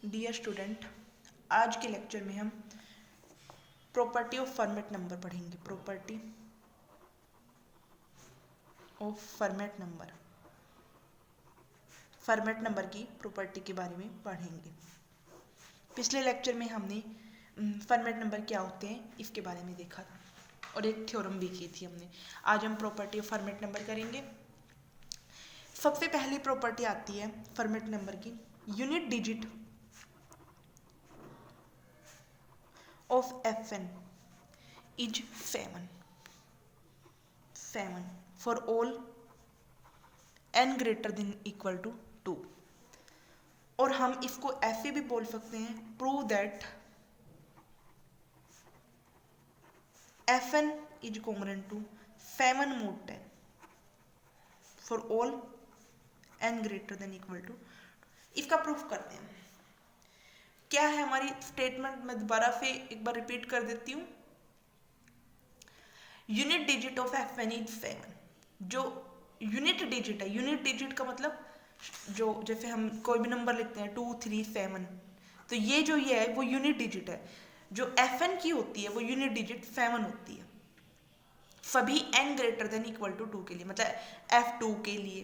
Dear student, आज के lecture में हम प्रॉपर्टी ऑफ फॉर्मेट नंबर पढ़ेंगे। Property of format number, format number की प्रॉपर्टी के बारे में पढ़ेंगे। पिछले लेक्चर में हमने फॉर्मेट नंबर क्या होते हैं इसके बारे में देखा था और एक थ्योरम भी की थी हमने। आज हम प्रॉपर्टी ऑफ फॉर्मेट नंबर करेंगे। सबसे पहली प्रॉपर्टी आती है फॉर्मेट नंबर की, unit digit of fn is 7 for all n greater than equal to 2। और हम इसको ऐसे भी बोल सकते हैं, prove that fn is congruent to 7 mod 10 for all n greater than equal to। इसका प्रूफ करते हैं। क्या है हमारी स्टेटमेंट, मैं दोबारा से एक बार रिपीट कर देती हूँ। Unit digit of fn is 7। जो यूनिट डिजिट है, यूनिट डिजिट का मतलब जो जैसे हम कोई भी नंबर लिखते हैं 2 3 7, तो ये जो ये है वो यूनिट डिजिट है। जो fn की होती है वो यूनिट डिजिट 7 होती है सभी n greater than equal to 2 के लिए। मतलब f2 के लिए,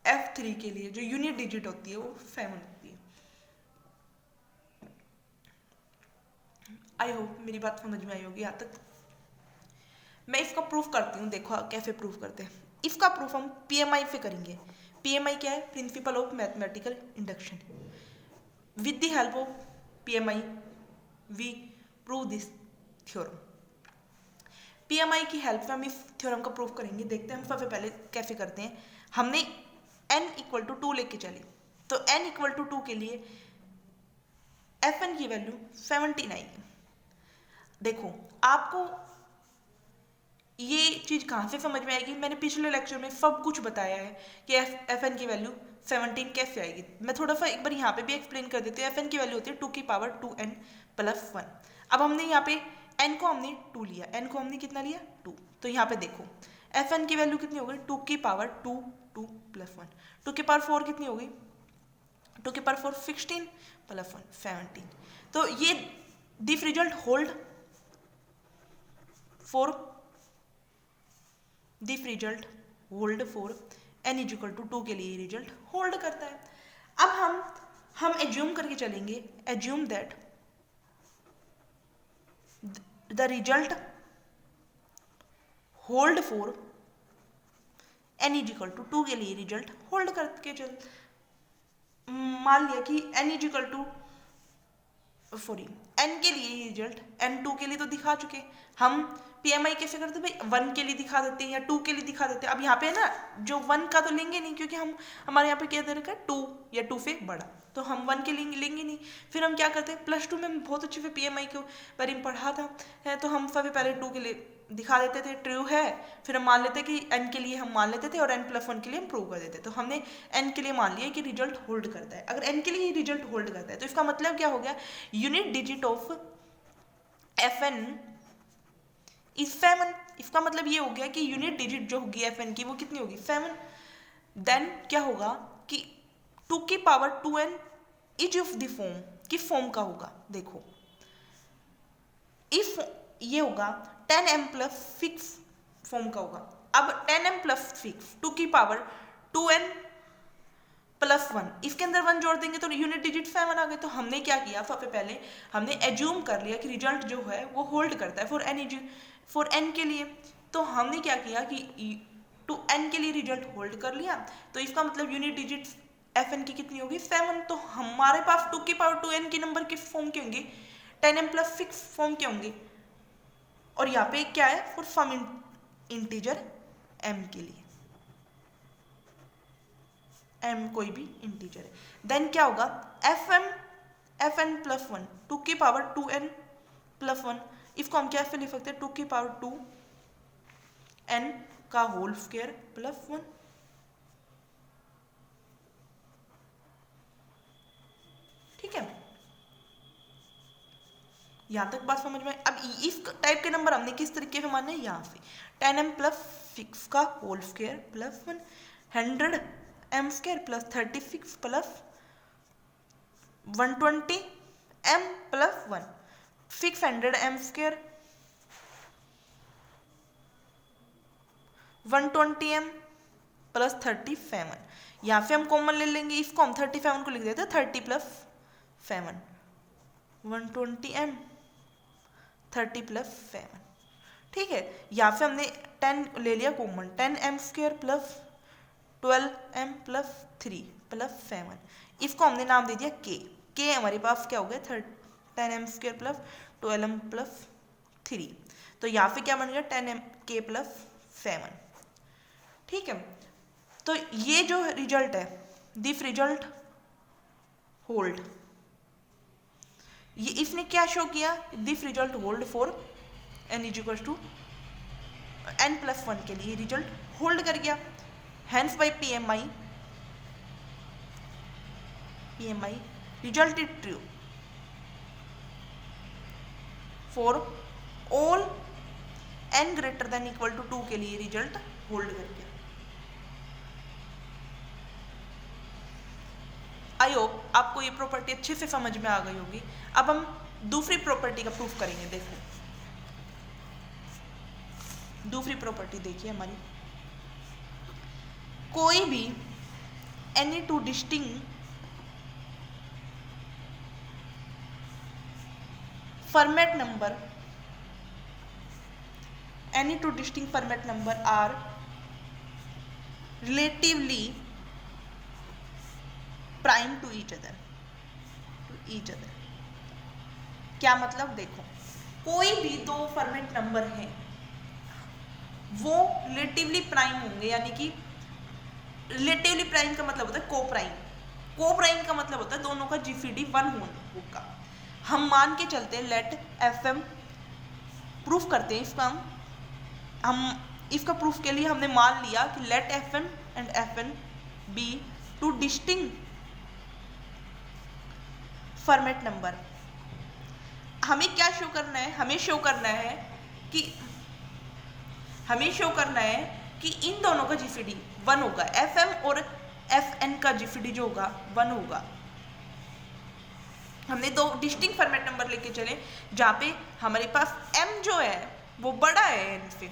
f3 के लिए जो यूनिट डिजिट होती है वो 7 होती है। आई होप मेरी बात समझ में आई होगी यहाँ तक। मैं इसका प्रूफ करती हूँ, देखो कैसे प्रूफ करते हैं। इसका प्रूफ हम पीएमआई से करेंगे। पीएमआई क्या है? Principle of mathematical induction. With the help of PMI we prove this theorem. PMI की हेल्प से हम इस थ्योरम का प्रूफ करेंगे। देखते हैं हम सबसे पहले कैसे करते हैं। हमने n इक्वल टू 2 लेके चले, तो n इक्वल टू 2 के लिए fn की वैल्यू 79। देखो आपको ये चीज कहाँ से समझ में आएगी? मैंने पिछले लेक्चर में सब कुछ बताया है कि fn की वैल्यू 17 कैसे आएगी। मैं थोड़ा सा एक बार यहाँ पे भी एक्सप्लेन कर देती हूँ। fn की वैल्यू होती है 2 की पावर 2n प्लस 1। अब हमने यहाँ पे n को हमने 2 लिया, n को हमने कितना लिया? 2। तो यहाँ पे देखो fn की वैल्यू कितनी हो गई? 2 की पावर 2 2 प्लस 1। 2 की पावर 4 कितनी हो गई? 2 की पावर 4 16 प्लस 1 17। तो ये this result hold for this result hold for n is equal to 2 के लिए रिजल्ट होल्ड करता है। अब हम एज्यूम करके चलेंगे, assume that the result hold for n is equal to 2 के लिए रिजल्ट होल्ड करके चल। मान लिया कि n is equal to n के लिए रिजल्ट n2 के लिए तो दिखा चुके। हम पीएमआई कैसे करते भाई? 1 के लिए दिखा देते हैं या 2 के लिए दिखा देते हैं। अब यहाँ पे ना जो 1 का तो लेंगे नहीं, क्योंकि हमारे यहाँ पे क्या दे रखा है? 2 या 2 से बड़ा, तो हम 1 के लिए लेंगे नहीं। फिर हम क्या करते हैं? +2 में बहुत अच्छे से पीएमआई के बारे में पढ़ा था, तो हम सबसे पहले 2 के लिए दिखा देते थे ट्रू है, फिर हम मान लेते कि n के लिए हम मान लेते थे और n+1 के लिए हम प्रूव कर देते। तो हमने n के लिए मान लिया कि रिजल्ट होल्ड करता है। अगर n के लिए रिजल्ट होल्ड करता है तो इसका मतलब क्या हो गया? Unit digit of fn is 7। इसका मतलब ये हो गया कि यूनिट डिजिट जो होगी fn की वो कितनी होगी? 7। देन क्या होगा कि 2 की power 2n is of the form, किस फॉर्म का होगा? देखो इफ ये होगा 10m प्लस 6 फॉर्म का होगा। अब 10m प्लस 6 2 की पावर 2n प्लस 1, इसके अंदर 1 जोड़ देंगे तो यूनिट डिजिट 7 आ गए। तो हमने क्या किया? सबसे पहले हमने एज्यूम कर लिया कि रिजल्ट जो है वो होल्ड करता है फॉर n के लिए। तो हमने क्या किया कि टू n के लिए रिजल्ट होल्ड कर लिया, तो इसका मतलब यूनिट डिजिट fn की कितनी होगी? 7। तो हमारे पास 2 की पावर 2n के नंबर किस फॉर्म के होंगे? 10m प्लस 6 फॉर्म के होंगे। और यहाँ पे क्या है? फॉर सम इंटीजर m के लिए, m कोई भी इंटीजर है। देन क्या होगा? fn प्लस 1 2 की पावर 2n प्लस 1, इसको हम कैसे लिख सकते हैं? 2 की पावर 2n का होल स्क्वायर प्लस 1। ठीक है, यहाँ तक बात समझ में। अब इस टाइप के नंबर हमने किस तरीके से माने? यहाँ से 10m प्लस 6 का whole square plus 1, 100m square plus 36 plus 120 m plus 1 600 m square 120 m plus 37। यहाँ पे हम कॉमन ले लेंगे, इसको हम 37 को लिख देते हैं 30 प्लस 7 120 m 30 प्लस 7। ठीक है, यहाँ पे हमने 10 ले लिया common 10 m square plus 12 m plus 3 plus 7। इसको हमने नाम दे दिया k हमारे पास क्या हो गया 10 m square plus 12 m plus 3। तो यहाँ पे क्या बन गया 10 m k प्लस 7। ठीक है, तो ये जो रिजल्ट है दिस रिजल्ट होल्ड, ये इसने क्या शो किया this result hold for n equals to n plus 1 के लिए रिजल्ट होल्ड कर गया। Hence by PMI result is true for all n greater than equal to 2 के लिए रिजल्ट होल्ड कर गया। आई होप आपको ये प्रॉपर्टी अच्छे से समझ में आ गई होगी। अब हम दूसरी प्रॉपर्टी का प्रूफ करेंगे। देखो दूसरी प्रॉपर्टी देखिए हमारी, कोई भी any two distinct Fermat number are relatively prime to each other. क्या मतलब, देखो कोई भी दो फॉर्मेट नंबर हैं वो रिलेटिवली प्राइम होंगे, यानी कि रिलेटिवली प्राइम का मतलब होता है को-प्राइम का मतलब होता है दोनों का GCD 1 होगा। हम मान के चलते हैं लेट FM प्रूफ करते हैं इसका, हम इसका प्रूफ के लिए हमने मान लिया कि let FM and FN be two distinct Fermat number. हमें क्या शो करना है, हमें शो करना है कि इन दोनों का GCD 1 होगा, FM और FN का GCD जो होगा 1 होगा। हमने दो डिस्टिंक्ट फॉर्मेट नंबर लेके चले जहां पे हमारे पास M जो है वो बड़ा है N से।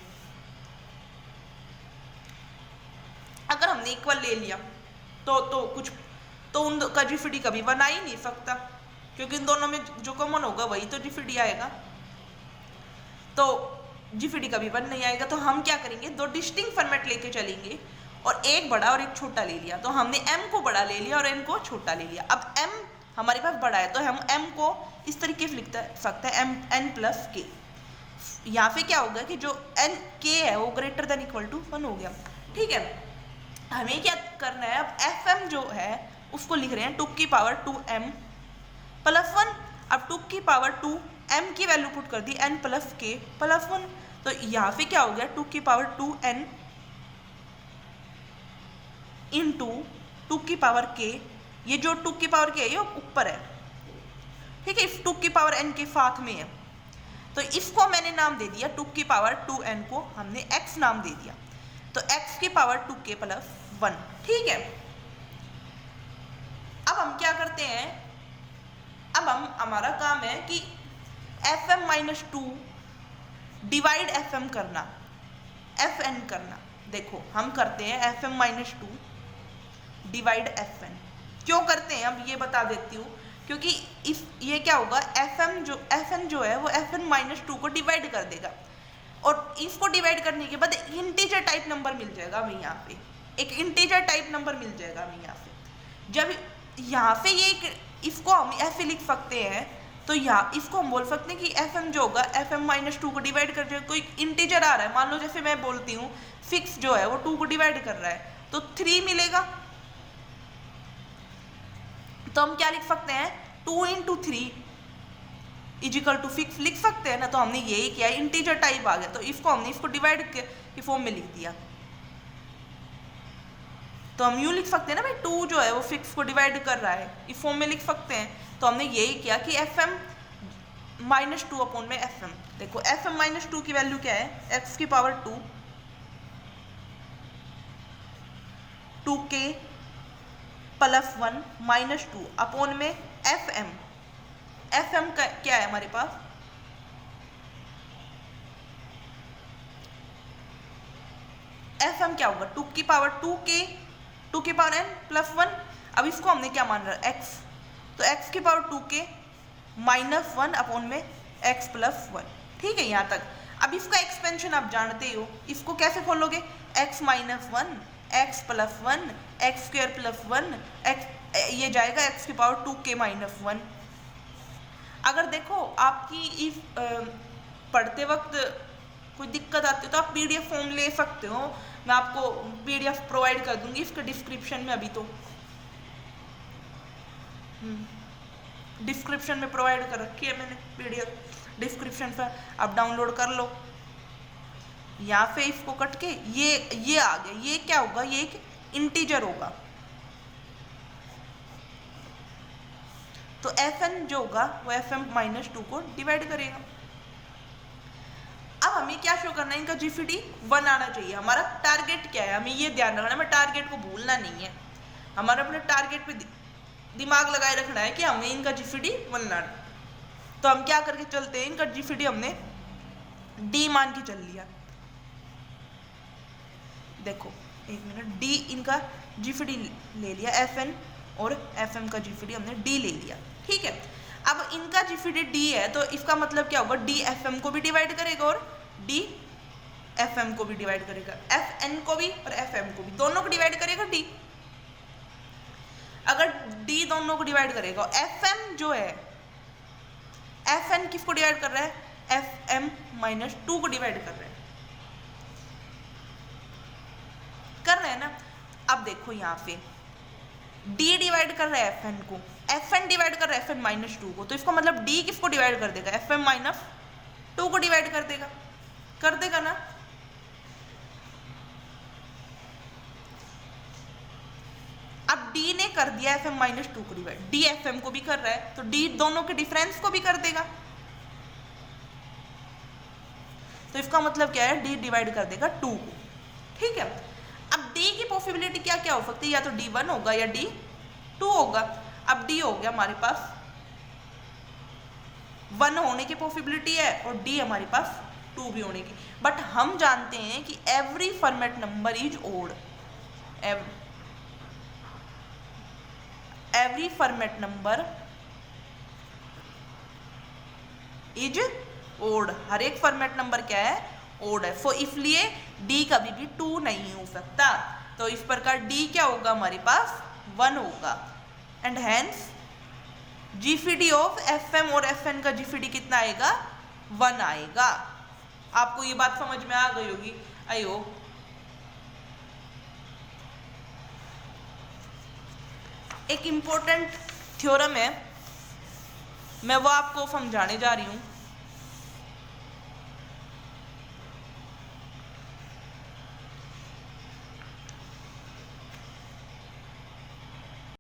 अगर हमने इक्वल ले लिया तो उन का GCD कभी 1 आ ही नहीं सकता, क्योंकि इन दोनों में जो कॉमन होगा वही तो GCD आएगा, तो GCD कभी 1 नहीं आएगा। तो हम क्या करेंगे, दो डिस्टिंक्ट फॉर्मेट लेके चलेंगे और एक बड़ा और एक छोटा ले लिया। तो हमने M को बड़ा ले लिया और N को छोटा ले लिया। अब M हमारे पास बड़ा है तो हम M को इस तरीके से लिख सकते हैं N प्लस K। यहाँ पे क्या होगा कि जो K है वो ग्रेटर देन इक्वल टू 1 हो गया। ठीक है, हमें क्या करना है, अब FM जो है उसको लिख रहे हैं 2 की पावर 2m प्लस 1। अब 2 की पावर 2m की वैल्यू पुट कर दी n प्लस k प्लस 1। तो यहाँ पे क्या हो गया 2 की पावर 2n इंटू 2 की पावर k। ये जो 2 की पावर k है ये ऊपर है, ठीक है, इस 2 की पावर n के साथ में है। तो इसको मैंने नाम दे दिया 2 की पावर 2n को हमने x नाम दे दिया, तो x की पावर 2k प्लस 1। ठीक है, अब हम क्या करते हैं, अब हमारा काम है कि FM माइनस 2 डिवाइड FM करना, FN करना। देखो हम करते हैं FM माइनस 2 डिवाइड FN। क्यों करते हैं अब ये बता देती हूँ, क्योंकि इस ये क्या होगा FN जो है वो FN माइनस 2 को डिवाइड कर देगा, और इसको डिवाइड करने के बाद इंटीजर टाइप नंबर मिल जाएगा हमें। यहाँ पे एक इंटीजर टाइप नंबर मिल जाएगा हमें यहाँ पे। जब यहाँ पे ये इसको हम ऐसे लिख सकते हैं, तो यहाँ इसको हम बोल सकते हैं कि FM जो होगा FM माइनस 2 को डिवाइड कर जाएगा। कोई इंटीजर आ रहा है, मान लो जैसे मैं बोलती हूँ 6 जो है वो 2 को डिवाइड कर रहा है तो 3 मिलेगा। तो हम क्या लिख सकते हैं 2 इंटू 3 इजिकल टू 6 लिख सकते हैं ना। तो हमने यही किया, इंटीजर टाइप आ गया तो इसको हमने इसको डिवाइड के फॉर्म में लिख दिया। तो हम यूँ लिख सकते हैं ना भाई 2 जो है वो 6 को डिवाइड कर रहा है, इस फॉर्म में लिख सकते हैं। तो हमने यही किया कि FM माइनस 2 अपॉन में FM। देखो FM माइनस 2 की वैल्यू क्या है, x की power 2 2k plus 1 minus 2 upon में एफ एम का क्या है हमारे पास, एफ एम क्या होगा 2 की पावर 2k 2 की पावर n प्लस 1। अब इसको हमने क्या मान रहा है x, तो x की पावर 2k माइनस 1 अपॉन में x प्लस 1। ठीक है यहाँ तक। अब इसका एक्सपेंशन आप जानते हो, इसको कैसे खोलोगे, x minus 1 x plus 1 x square plus 1 x, ये जाएगा x की पावर 2k माइनस 1। अगर देखो आपकी इस पढ़ते वक्त कोई दिक्कत आती है तो आप पीडीएफ फॉर्म ले सकते हो, मैं आपको पीडीएफ प्रोवाइड कर दूंगी इसके डिस्क्रिप्शन में, अभी तो डिस्क्रिप्शन में प्रोवाइड कर रखी है मैंने पीडीएफ, डिस्क्रिप्शन पर आप डाउनलोड कर लो। यहाँ पे इसको कट के ये आ गया, ये क्या होगा, ये एक इंटीजर होगा, तो एफ एन जो होगा वो एफ एम माइनस 2 को डिवाइड करेगा। अब हमें क्या शो करना है, इनका जीसीडी 1 आना चाहिए। हमारा टारगेट क्या है, हमें ये ध्यान रखना है, हमें टारगेट को भूलना नहीं है, हमारा अपने टारगेट पे दिमाग लगाए रखना है कि हमें इनका जीसीडी 1 लाना। तो हम क्या करके चलते हैं, इनका जीसीडी हमने डी मान के चल लिया। देखो एक मिनट, डी इनका जीसीडी ले लिया एफ एन, और एफ एम का जीसीडी हमने डी ले लिया। ठीक है, अब इनका जीसीडी डी है तो इसका मतलब क्या होगा, डी एफ एम को भी डिवाइड करेगा और डी एफ एम को भी डिवाइड करेगा, एफ एन को भी और एफ एम को भी, दोनों को डिवाइड करेगा डी। अगर डी दोनों को डिवाइड करेगा, एफ एम जो है, एफ एन किसको डिवाइड कर रहा है, एफ एम माइनस 2 को डिवाइड कर रहे हैं ना। अब देखो यहाँ पे डी डिवाइड कर रहा है एफ एन को, एफ एन डिवाइड कर रहा है एफ एन माइनस 2 को, तो इसका मतलब डी किसको डिवाइड कर देगा, एफ एम माइनस 2 को डिवाइड कर देगा ना। अब डी ने कर दिया एफ एम माइनस 2 को डिवाइड, डी एफ एम को भी कर रहा है, तो डी दोनों के डिफरेंस को भी कर देगा, तो इसका मतलब क्या है, डी डिवाइड कर देगा 2 को। ठीक है, अब डी की पॉसिबिलिटी क्या क्या हो सकती है, या तो डी 1 होगा या डी 2 होगा। अब डी हो गया हमारे पास 1 होने की पॉसिबिलिटी है और डी हमारे पास 2 भी होने की, बट हम जानते हैं कि every Fermat number is odd, every Fermat number is odd, हर एक फॉर्मेट नंबर क्या है, ओड है। सो इसलिए डी कभी भी 2 नहीं हो सकता, तो इस प्रकार डी क्या होगा हमारे पास 1 होगा, and hence GCD of F M और एफ एन का जीसीडी कितना आएगा, 1 आएगा। आपको ये बात समझ में आ गई होगी, आई होप। एक इम्पोर्टेंट थ्योरम है, मैं वो आपको समझाने जा रही हूँ।